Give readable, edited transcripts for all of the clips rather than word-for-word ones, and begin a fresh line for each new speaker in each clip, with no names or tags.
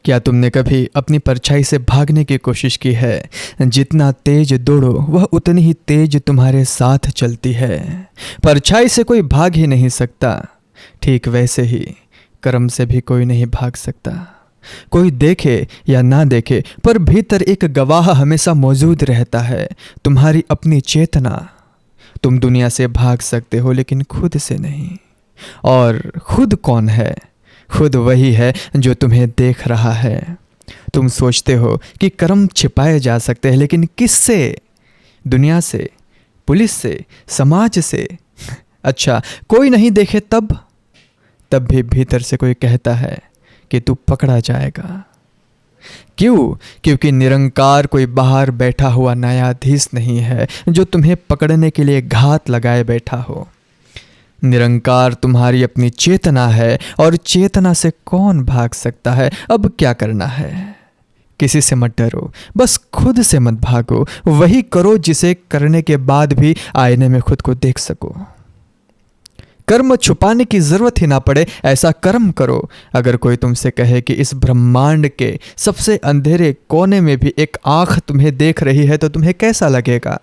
क्या तुमने कभी अपनी परछाई से भागने की कोशिश की है? जितना तेज दौड़ो वह उतनी ही तेज तुम्हारे साथ चलती है। परछाई से कोई भाग ही नहीं सकता। ठीक वैसे ही कर्म से भी कोई नहीं भाग सकता। कोई देखे या ना देखे, पर भीतर एक गवाह हमेशा मौजूद रहता है, तुम्हारी अपनी चेतना। तुम दुनिया से भाग सकते हो लेकिन खुद से नहीं। और खुद कौन है? खुद वही है जो तुम्हें देख रहा है। तुम सोचते हो कि कर्म छिपाए जा सकते हैं, लेकिन किससे? दुनिया से, पुलिस से, समाज से? अच्छा, कोई नहीं देखे तब भी भीतर से कोई कहता है कि तू पकड़ा जाएगा। क्यों? क्योंकि निरंकार कोई बाहर बैठा हुआ न्यायाधीश नहीं है जो तुम्हें पकड़ने के लिए घात लगाए बैठा हो। निरंकार तुम्हारी अपनी चेतना है, और चेतना से कौन भाग सकता है? अब क्या करना है? किसी से मत डरो, बस खुद से मत भागो। वही करो जिसे करने के बाद भी आईने में खुद को देख सको। कर्म छुपाने की जरूरत ही ना पड़े, ऐसा कर्म करो। अगर कोई तुमसे कहे कि इस ब्रह्मांड के सबसे अंधेरे कोने में भी एक आंख तुम्हें देख रही है, तो तुम्हें कैसा लगेगा?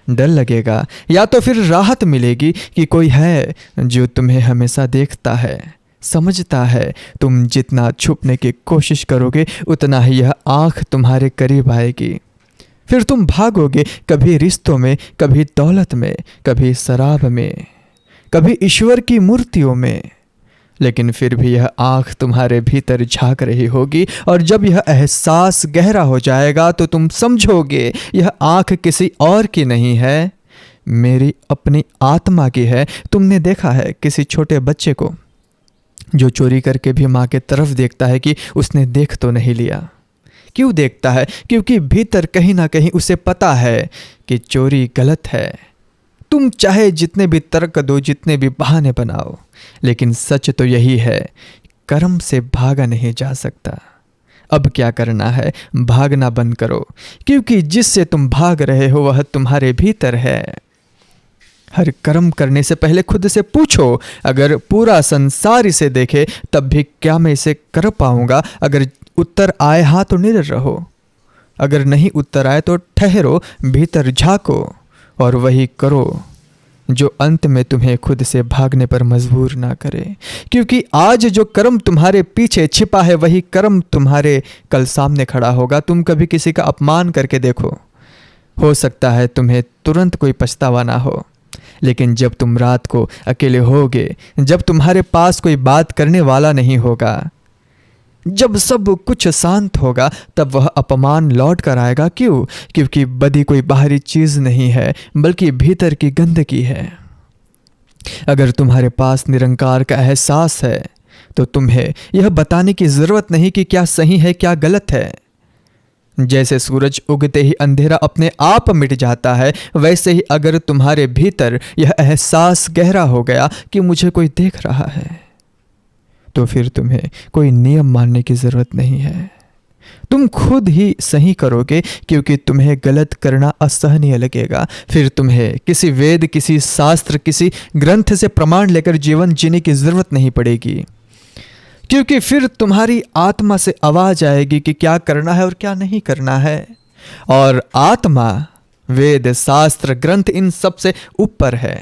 डर लगेगा, या तो फिर राहत मिलेगी कि कोई है जो तुम्हें हमेशा देखता है, समझता है। तुम जितना छुपने की कोशिश करोगे उतना ही यह आंख तुम्हारे करीब आएगी। फिर तुम भागोगे, कभी रिश्तों में, कभी दौलत में, कभी शराब में, कभी ईश्वर की मूर्तियों में। लेकिन फिर भी यह आंख तुम्हारे भीतर झांक रही होगी, और जब यह एहसास गहरा हो जाएगा तो तुम समझोगे यह आंख किसी और की नहीं है, मेरी अपनी आत्मा की है। तुमने देखा है किसी छोटे बच्चे को जो चोरी करके भी माँ के तरफ देखता है कि उसने देख तो नहीं लिया। क्यों देखता है? क्योंकि भीतर कहीं ना कहीं उसे पता है कि चोरी गलत है। तुम चाहे जितने भी तर्क दो, जितने भी बहाने बनाओ, लेकिन सच तो यही है, कर्म से भागा नहीं जा सकता। अब क्या करना है? भागना बंद करो, क्योंकि जिससे तुम भाग रहे हो वह तुम्हारे भीतर है। हर कर्म करने से पहले खुद से पूछो, अगर पूरा संसार इसे देखे तब भी क्या मैं इसे कर पाऊंगा? अगर उत्तर आए हाँ तो निडर रहो, अगर नहीं उत्तर आए तो ठहरो, भीतर झांको और वही करो जो अंत में तुम्हें खुद से भागने पर मजबूर ना करे। क्योंकि आज जो कर्म तुम्हारे पीछे छिपा है वही कर्म तुम्हारे कल सामने खड़ा होगा। तुम कभी किसी का अपमान करके देखो, हो सकता है तुम्हें तुरंत कोई पछतावा ना हो, लेकिन जब तुम रात को अकेले होगे, जब तुम्हारे पास कोई बात करने वाला नहीं होगा, जब सब कुछ शांत होगा, तब वह अपमान लौट कर आएगा। क्यों? क्योंकि बदी कोई बाहरी चीज नहीं है, बल्कि भीतर की गंदगी है। अगर तुम्हारे पास निरंकार का एहसास है तो तुम्हें यह बताने की जरूरत नहीं कि क्या सही है क्या गलत है। जैसे सूरज उगते ही अंधेरा अपने आप मिट जाता है, वैसे ही अगर तुम्हारे भीतर यह एहसास गहरा हो गया कि मुझे कोई देख रहा है, तो फिर तुम्हें कोई नियम मानने की जरूरत नहीं है। तुम खुद ही सही करोगे, क्योंकि तुम्हें गलत करना असहनीय लगेगा। फिर तुम्हें किसी वेद, किसी शास्त्र, किसी ग्रंथ से प्रमाण लेकर जीवन जीने की जरूरत नहीं पड़ेगी, क्योंकि फिर तुम्हारी आत्मा से आवाज आएगी कि क्या करना है और क्या नहीं करना है। और आत्मा वेद, शास्त्र, ग्रंथ इन सब से ऊपर है।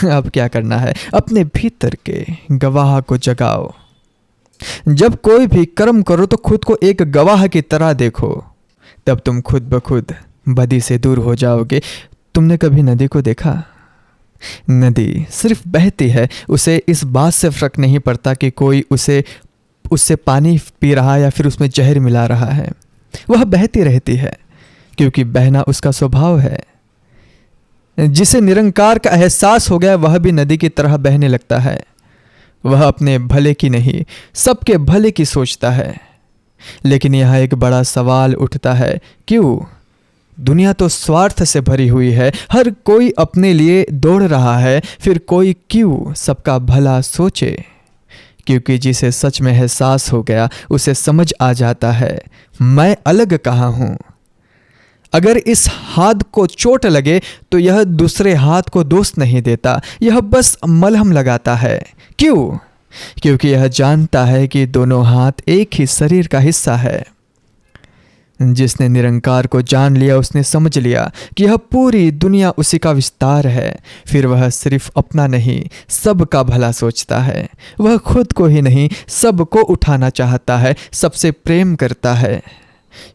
अब क्या करना है? अपने भीतर के गवाह को जगाओ। जब कोई भी कर्म करो तो खुद को एक गवाह की तरह देखो, तब तुम खुद ब खुद बदी से दूर हो जाओगे। तुमने कभी नदी को देखा? नदी सिर्फ बहती है, उसे इस बात से फर्क नहीं पड़ता कि कोई उससे पानी पी रहा है या फिर उसमें जहर मिला रहा है। वह बहती रहती है, क्योंकि बहना उसका स्वभाव है। जिसे निरंकार का एहसास हो गया वह भी नदी की तरह बहने लगता है। वह अपने भले की नहीं, सबके भले की सोचता है। लेकिन यहाँ एक बड़ा सवाल उठता है, क्यों? दुनिया तो स्वार्थ से भरी हुई है, हर कोई अपने लिए दौड़ रहा है, फिर कोई क्यों सबका भला सोचे? क्योंकि जिसे सच में एहसास हो गया उसे समझ आ जाता है, मैं अलग कहाँ हूँ। अगर इस हाथ को चोट लगे तो यह दूसरे हाथ को दोष नहीं देता, यह बस मलहम लगाता है। क्यों? क्योंकि यह जानता है कि दोनों हाथ एक ही शरीर का हिस्सा है। जिसने निरंकार को जान लिया उसने समझ लिया कि यह पूरी दुनिया उसी का विस्तार है। फिर वह सिर्फ अपना नहीं सबका भला सोचता है। वह खुद को ही नहीं सबको उठाना चाहता है, सबसे प्रेम करता है,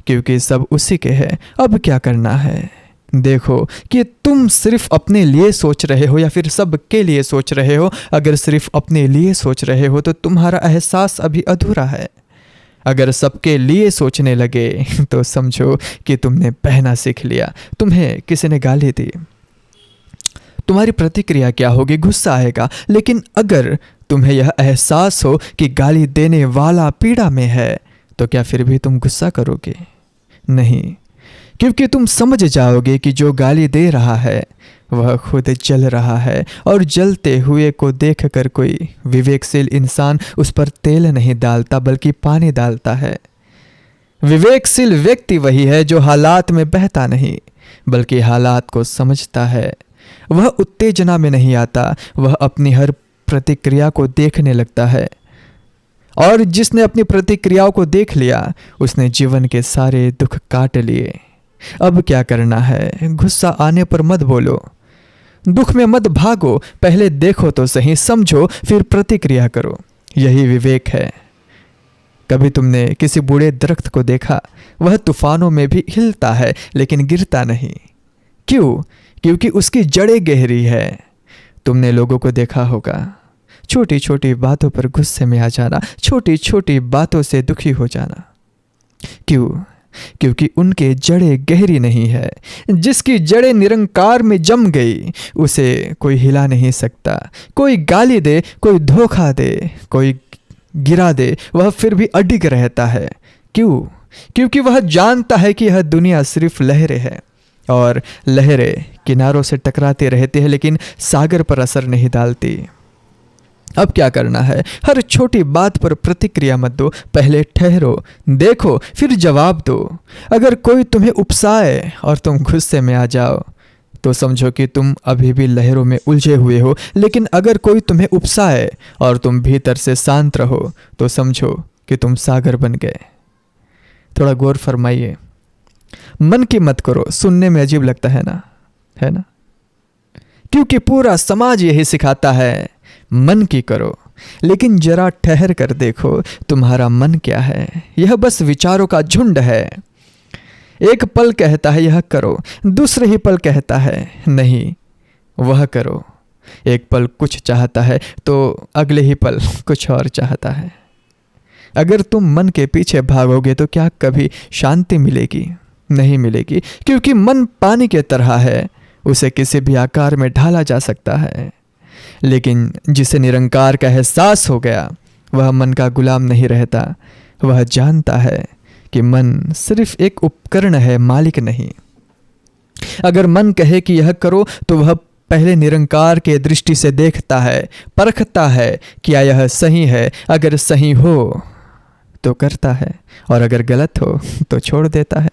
क्योंकि सब उसी के हैं। अब क्या करना है? देखो कि तुम सिर्फ अपने लिए सोच रहे हो या फिर सबके लिए सोच रहे हो। अगर सिर्फ अपने लिए सोच रहे हो तो तुम्हारा एहसास अभी अधूरा है। अगर सबके लिए सोचने लगे तो समझो कि तुमने बहना सीख लिया। तुम्हें किसी ने गाली दी, तुम्हारी प्रतिक्रिया क्या होगी? गुस्सा आएगा। लेकिन अगर तुम्हें यह एहसास हो कि गाली देने वाला पीड़ा में है तो क्या फिर भी तुम गुस्सा करोगे? नहीं, क्योंकि तुम समझ जाओगे कि जो गाली दे रहा है वह खुद जल रहा है, और जलते हुए को देखकर कोई विवेकशील इंसान उस पर तेल नहीं डालता बल्कि पानी डालता है। विवेकशील व्यक्ति वही है जो हालात में बहता नहीं बल्कि हालात को समझता है। वह उत्तेजना में नहीं आता, वह अपनी हर प्रतिक्रिया को देखने लगता है। और जिसने अपनी प्रतिक्रियाओं को देख लिया उसने जीवन के सारे दुख काट लिए। अब क्या करना है? गुस्सा आने पर मत बोलो, दुख में मत भागो, पहले देखो तो सही, समझो, फिर प्रतिक्रिया करो। यही विवेक है। कभी तुमने किसी बूढ़े दरख्त को देखा? वह तूफानों में भी हिलता है लेकिन गिरता नहीं। क्यों? क्योंकि उसकी जड़ें गहरी है। तुमने लोगों को देखा होगा, छोटी छोटी बातों पर गुस्से में आ जाना, छोटी छोटी बातों से दुखी हो जाना। क्यों? क्योंकि उनके जड़ें गहरी नहीं है। जिसकी जड़ें निरंकार में जम गई उसे कोई हिला नहीं सकता। कोई गाली दे, कोई धोखा दे, कोई गिरा दे, वह फिर भी अडिग रहता है। क्यों? क्योंकि वह जानता है कि यह दुनिया सिर्फ लहरें है और लहरें किनारों से टकराते रहते हैं लेकिन सागर पर असर नहीं डालती। अब क्या करना है? हर छोटी बात पर प्रतिक्रिया मत दो, पहले ठहरो, देखो, फिर जवाब दो। अगर कोई तुम्हें उकसाए और तुम गुस्से में आ जाओ तो समझो कि तुम अभी भी लहरों में उलझे हुए हो। लेकिन अगर कोई तुम्हें उकसाए और तुम भीतर से शांत रहो तो समझो कि तुम सागर बन गए। थोड़ा गौर फरमाइए। मन की मत करो, सुनने में अजीब लगता है ना, है ना? क्योंकि पूरा समाज यही सिखाता है, मन की करो। लेकिन जरा ठहर कर देखो तुम्हारा मन क्या है। यह बस विचारों का झुंड है। एक पल कहता है यह करो, दूसरे ही पल कहता है नहीं वह करो। एक पल कुछ चाहता है तो अगले ही पल कुछ और चाहता है। अगर तुम मन के पीछे भागोगे तो क्या कभी शांति मिलेगी? नहीं मिलेगी, क्योंकि मन पानी के तरह है, उसे किसी भी आकार में ढाला जा सकता है। लेकिन जिसे निरंकार का एहसास हो गया वह मन का गुलाम नहीं रहता। वह जानता है कि मन सिर्फ एक उपकरण है, मालिक नहीं। अगर मन कहे कि यह करो तो वह पहले निरंकार के दृष्टि से देखता है, परखता है क्या यह सही है। अगर सही हो तो करता है और अगर गलत हो तो छोड़ देता है।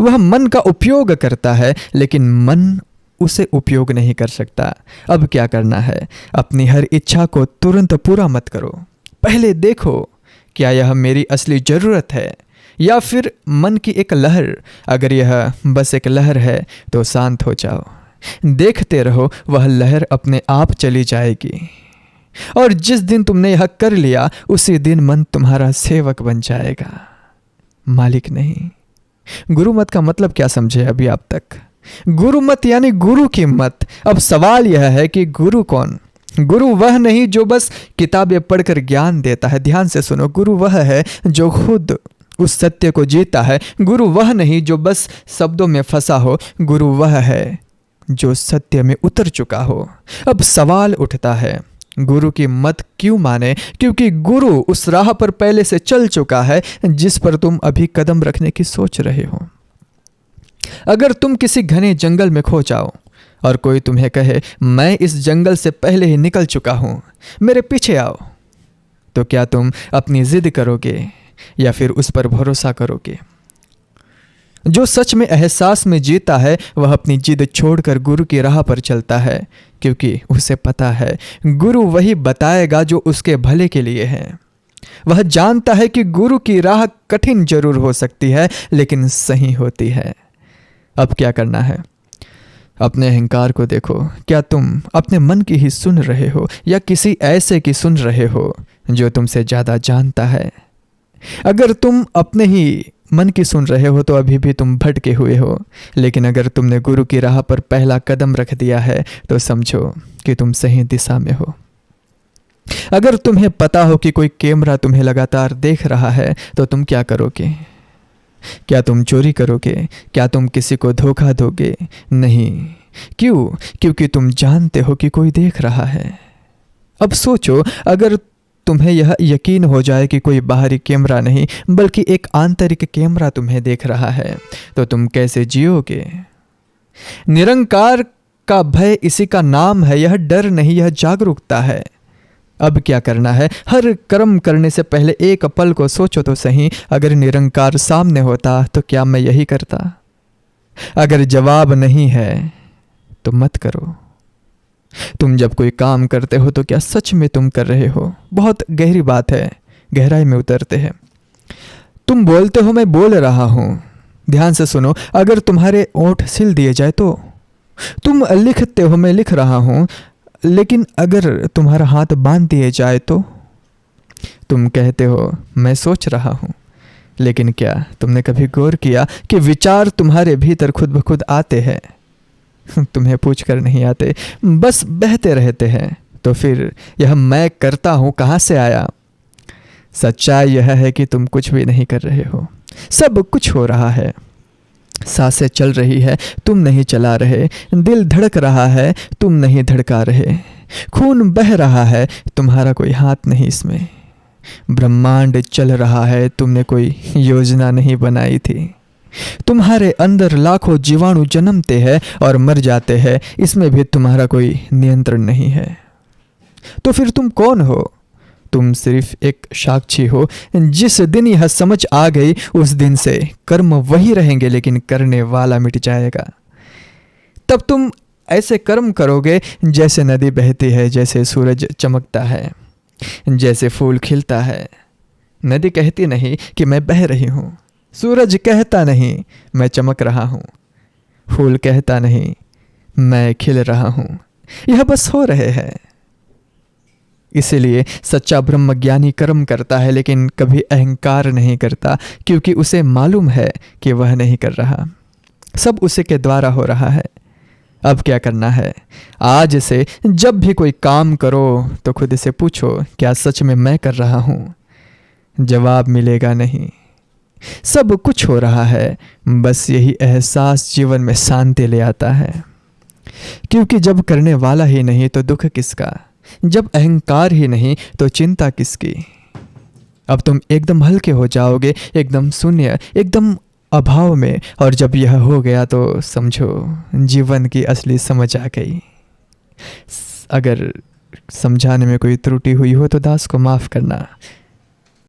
वह मन का उपयोग करता है लेकिन मन उसे उपयोग नहीं कर सकता। अब क्या करना है? अपनी हर इच्छा को तुरंत पूरा मत करो, पहले देखो क्या यह मेरी असली ज़रूरत है या फिर मन की एक लहर। अगर यह बस एक लहर है तो शांत हो जाओ, देखते रहो, वह लहर अपने आप चली जाएगी। और जिस दिन तुमने यह कर लिया उसी दिन मन तुम्हारा सेवक बन जाएगा, मालिक नहीं। गुरु मत का मतलब क्या समझे अभी आप तक? गुरु मत यानी गुरु की मत। अब सवाल यह है कि गुरु कौन? गुरु वह नहीं जो बस किताबें पढ़कर ज्ञान देता है। ध्यान से सुनो, गुरु वह है जो खुद उस सत्य को जीता है। गुरु वह नहीं जो बस शब्दों में फंसा हो। गुरु वह है जो सत्य में उतर चुका हो। अब सवाल उठता है गुरु की मत क्यों माने? क्योंकि गुरु उस राह पर पहले से चल चुका है जिस पर तुम अभी कदम रखने की सोच रहे हो। अगर तुम किसी घने जंगल में खो जाओ और कोई तुम्हें कहे मैं इस जंगल से पहले ही निकल चुका हूं, मेरे पीछे आओ, तो क्या तुम अपनी जिद करोगे या फिर उस पर भरोसा करोगे? जो सच में एहसास में जीता है वह अपनी जिद छोड़कर गुरु की राह पर चलता है, क्योंकि उसे पता है गुरु वही बताएगा जो उसके भले के लिए है। वह जानता है कि गुरु की राह कठिन जरूर हो सकती है लेकिन सही होती है। अब क्या करना है? अपने अहंकार को देखो। क्या तुम अपने मन की ही सुन रहे हो या किसी ऐसे की सुन रहे हो जो तुमसे ज़्यादा जानता है? अगर तुम अपने ही मन की सुन रहे हो तो अभी भी तुम भटके हुए हो, लेकिन अगर तुमने गुरु की राह पर पहला कदम रख दिया है तो समझो कि तुम सही दिशा में हो। अगर तुम्हें पता हो कि कोई कैमरा तुम्हें लगातार देख रहा है तो तुम क्या करोगे? क्या तुम चोरी करोगे? क्या तुम किसी को धोखा दोगे? नहीं। क्यों? क्योंकि तुम जानते हो कि कोई देख रहा है। अब सोचो, अगर तुम्हें यह यकीन हो जाए कि कोई बाहरी कैमरा नहीं बल्कि एक आंतरिक कैमरा तुम्हें देख रहा है तो तुम कैसे जियोगे? निरंकार का भय इसी का नाम है। यह डर नहीं, यह जागरूकता है। अब क्या करना है? हर कर्म करने से पहले एक पल को सोचो तो सही, अगर निरंकार सामने होता तो क्या मैं यही करता? अगर जवाब नहीं है तो मत करो। तुम जब कोई काम करते हो तो क्या सच में तुम कर रहे हो? बहुत गहरी बात है, गहराई में उतरते हैं। तुम बोलते हो मैं बोल रहा हूं, ध्यान से सुनो। अगर तुम्हारे ओंठ सिल दिए जाए तो? तुम लिखते हो मैं लिख रहा हूं, लेकिन अगर तुम्हारा हाथ बांध दिए जाए तो? तुम कहते हो मैं सोच रहा हूं, लेकिन क्या तुमने कभी गौर किया कि विचार तुम्हारे भीतर खुद ब खुद आते हैं? तुम्हें पूछ कर नहीं आते, बस बहते रहते हैं। तो फिर यह मैं करता हूं कहां से आया? सच्चाई यह है कि तुम कुछ भी नहीं कर रहे हो, सब कुछ हो रहा है। सांसें चल रही है, तुम नहीं चला रहे। दिल धड़क रहा है, तुम नहीं धड़का रहे। खून बह रहा है, तुम्हारा कोई हाथ नहीं इसमें। ब्रह्मांड चल रहा है, तुमने कोई योजना नहीं बनाई थी। तुम्हारे अंदर लाखों जीवाणु जन्मते हैं और मर जाते हैं, इसमें भी तुम्हारा कोई नियंत्रण नहीं है। तो फिर तुम कौन हो? तुम सिर्फ एक साक्षी हो। जिस दिन यह समझ आ गई उस दिन से कर्म वही रहेंगे लेकिन करने वाला मिट जाएगा। तब तुम ऐसे कर्म करोगे जैसे नदी बहती है, जैसे सूरज चमकता है, जैसे फूल खिलता है। नदी कहती नहीं कि मैं बह रही हूं, सूरज कहता नहीं मैं चमक रहा हूं, फूल कहता नहीं मैं खिल रहा हूं। यह बस हो रहे हैं। इसीलिए सच्चा ब्रह्मज्ञानी कर्म करता है लेकिन कभी अहंकार नहीं करता, क्योंकि उसे मालूम है कि वह नहीं कर रहा, सब उसी के द्वारा हो रहा है। अब क्या करना है? आज से जब भी कोई काम करो तो खुद से पूछो, क्या सच में मैं कर रहा हूं? जवाब मिलेगा नहीं। सब कुछ हो रहा है, बस यही एहसास जीवन में शांति ले आता है। क्योंकि जब करने वाला ही नहीं तो दुख किसका? जब अहंकार ही नहीं तो चिंता किसकी? अब तुम एकदम हल्के हो जाओगे, एकदम शून्य, एकदम अभाव में। और जब यह हो गया तो समझो जीवन की असली समझ आ गई। अगर समझाने में कोई त्रुटि हुई हो तो दास को माफ़ करना।